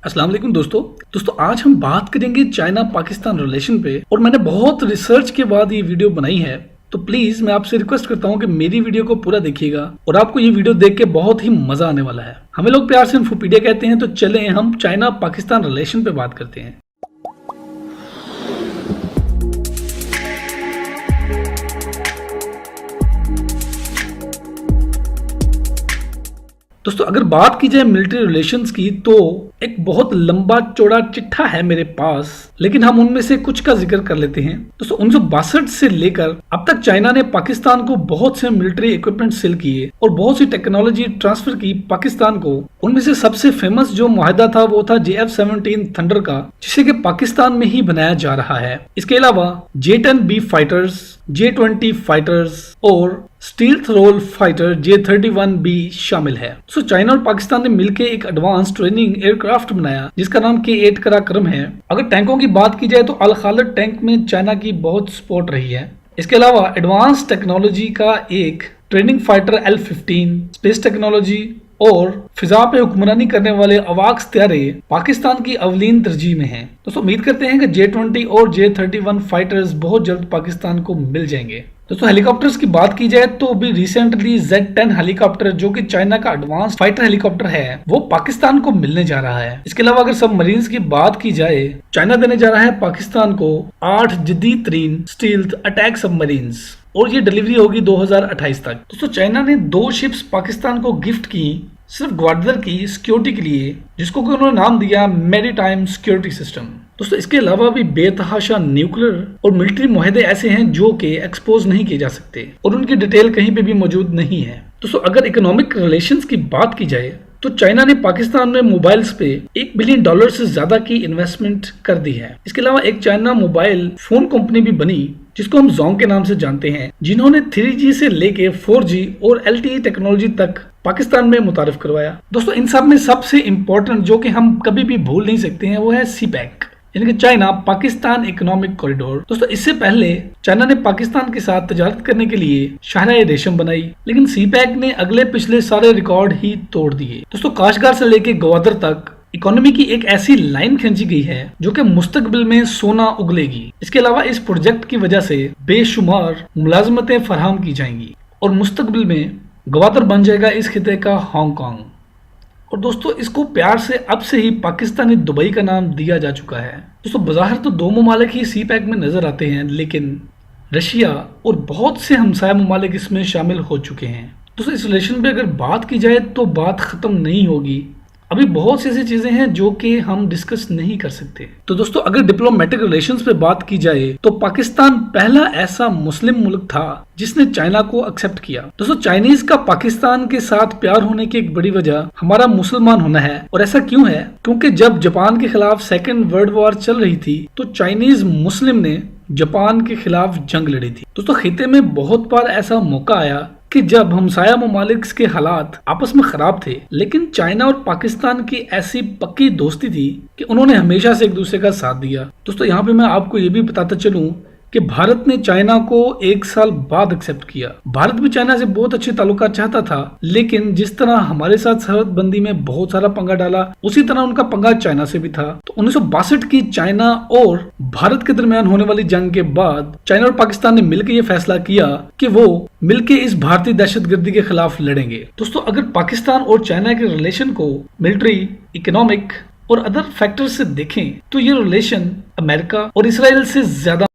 अस्सलाम वालेकुम दोस्तों आज हम बात करेंगे चाइना पाकिस्तान रिलेशन पे। और मैंने बहुत रिसर्च के बाद ये वीडियो बनाई है, तो प्लीज मैं आपसे रिक्वेस्ट करता हूँ कि मेरी वीडियो को पूरा देखिएगा और आपको ये वीडियो देख के बहुत ही मजा आने वाला है। हमें लोग प्यार से इन्फोपीडिया कहते हैं, तो चलें हम चाइना पाकिस्तान रिलेशन पे बात करते हैं। दोस्तों अगर बात की जाए मिलिट्री रिलेशंस की, तो एक बहुत लंबा चौड़ा चिट्ठा है मेरे पास, लेकिन हम उनमें से कुछ का जिक्र कर लेते हैं। दोस्तों 1962 से लेकर अब तक चाइना ने पाकिस्तान को बहुत से मिलिट्री इक्विपमेंट सेल किए और बहुत सी टेक्नोलॉजी ट्रांसफर की पाकिस्तान को। उनमें से सबसे फेमस जो मुआहदा था वो था JF-17 थंडर का, जिसे कि पाकिस्तान में ही बनाया जा रहा है। इसके अलावा J-10B फाइटर्स, J-20 फाइटर्स और स्टील्थ रोल फाइटर J-31B शामिल है। सो चाइना और पाकिस्तान ने मिलकर एक एडवांस ट्रेनिंग एयरक्राफ्ट बनाया जिसका नाम K-8 पराक्रम है। अगर टैंकों की बात की जाए तो अल खालिद टैंक में चाइना की बहुत सपोर्ट रही है। इसके अलावा एडवांस टेक्नोलॉजी का एक training fighter L-15, space technology और फिजा पे हुक्मरानी करने वाले अवाक्स त्यारे पाकिस्तान की अवलीन तरजीह में हैं। दोस्तों उम्मीद करते हैं कि J-20 और J-31 फाइटर्स बहुत जल्द पाकिस्तान को मिल जाएंगे। दोस्तों हेलीकॉप्टर्स की बात की जाए तो अभी रिसेंटली Z-10 हेलीकॉप्टर, जो कि चाइना का एडवांस फाइटर हेलीकॉप्टर है, वो पाकिस्तान को मिलने जा रहा है। इसके अलावा अगर सबमरीन्स की बात की जाए, चाइना देने जा रहा है पाकिस्तान को 8 जदीद तरीन स्टील्थ अटैक सबमरीन्स और ये डिलीवरी होगी 2028 तक। दोस्तों चाइना ने 2 शिप्स पाकिस्तान को गिफ्ट की सिर्फ ग्वाडर की सिक्योरिटी के लिए, जिसको कि उन्होंने नाम दिया मैरीटाइम सिक्योरिटी सिस्टम। दोस्तों इसके अलावा भी बेतहाशा न्यूक्लियर और मिलिट्री मुआहदे ऐसे हैं जो कि एक्सपोज नहीं किए जा सकते और उनकी डिटेल कहीं पे भी मौजूद नहीं है। दोस्तों अगर इकोनॉमिक रिलेशंस की बात की जाए तो चाइना ने पाकिस्तान में मोबाइल्स पे $1 बिलियन से ज्यादा की इन्वेस्टमेंट कर दी है। इसके अलावा एक चाइना मोबाइल फोन कंपनी भी बनी जिसको हम जोंग के नाम से जानते हैं, जिन्होंने 3G से लेके 4G और LTE टेक्नोलॉजी तक पाकिस्तान में मुतारिफ करवाया। दोस्तों इन सब में सबसे इम्पोर्टेंट जो कि हम कभी भी भूल नहीं सकते हैं वो है CPEC, यानी कि चाइना पाकिस्तान इकोनॉमिक कॉरिडोर। दोस्तों इससे पहले चाइना ने पाकिस्तान के साथ तजारत करने के लिए शाहराह रेशम बनाई, लेकिन CPEC ने अगले पिछले सारे रिकॉर्ड ही तोड़ दिए। दोस्तों काशगार से लेके ग्वादर तक इकोनॉमी की एक ऐसी लाइन खींची गई है जो कि मुस्तकबिल में सोना उगलेगी। इसके अलावा इस प्रोजेक्ट की वजह से बेशुमार मुलाजमतें फराहम की जाएंगी और मुस्तकबिल में ग्वादर बन जाएगा इस खिते का हांगकांग। और दोस्तों इसको प्यार से अब से ही पाकिस्तानी दुबई का नाम दिया जा चुका है। दोस्तों बाहर तो 2 ममालिक ही CPEC में नजर आते हैं, लेकिन रशिया और बहुत से हमसाया ममालिक इसमें शामिल हो चुके हैं। दोस्तों इस रिलेशन पे अगर बात की जाए तो बात खत्म नहीं होगी। अभी बहुत सी ऐसी चीजें हैं जो कि हम डिस्कस नहीं कर सकते। तो दोस्तों अगर डिप्लोमेटिक रिलेशंस पे बात की जाए तो पाकिस्तान पहला ऐसा मुस्लिम मुल्क था जिसने चाइना को एक्सेप्ट किया। दोस्तों चाइनीज का पाकिस्तान के साथ प्यार होने की एक बड़ी वजह हमारा मुसलमान होना है। और ऐसा क्यों है? क्योंकि जब जापान के खिलाफ सेकेंड वर्ल्ड वॉर चल रही थी तो चाइनीज मुस्लिम ने जापान के खिलाफ जंग लड़ी थी। दोस्तों खिते में बहुत बार ऐसा मौका आया कि जब हमसाया ममालिक के हालात आपस में खराब थे, लेकिन चाइना और पाकिस्तान की ऐसी पक्की दोस्ती थी कि उन्होंने हमेशा से एक दूसरे का साथ दिया। दोस्तों यहाँ पे मैं आपको ये भी बताता चलूं कि भारत ने चाइना को 1 साल बाद एक्सेप्ट किया। भारत भी चाइना से बहुत अच्छे ताल्लुकात चाहता था, लेकिन जिस तरह हमारे साथ सरहदबंदी में बहुत सारा पंगा डाला, उसी तरह उनका पंगा चाइना से भी था। तो 1962 की चाइना और भारत के दरमियान होने वाली जंग के बाद चाइना और पाकिस्तान ने मिलकर ये फैसला किया कि वो मिलकर इस भारतीय दहशतगर्दी के खिलाफ लड़ेंगे। दोस्तों अगर पाकिस्तान और चाइना के रिलेशन को मिलिट्री, इकोनॉमिक और अदर फैक्टर से देखें तो ये रिलेशन अमेरिका और इसराइल से ज्यादा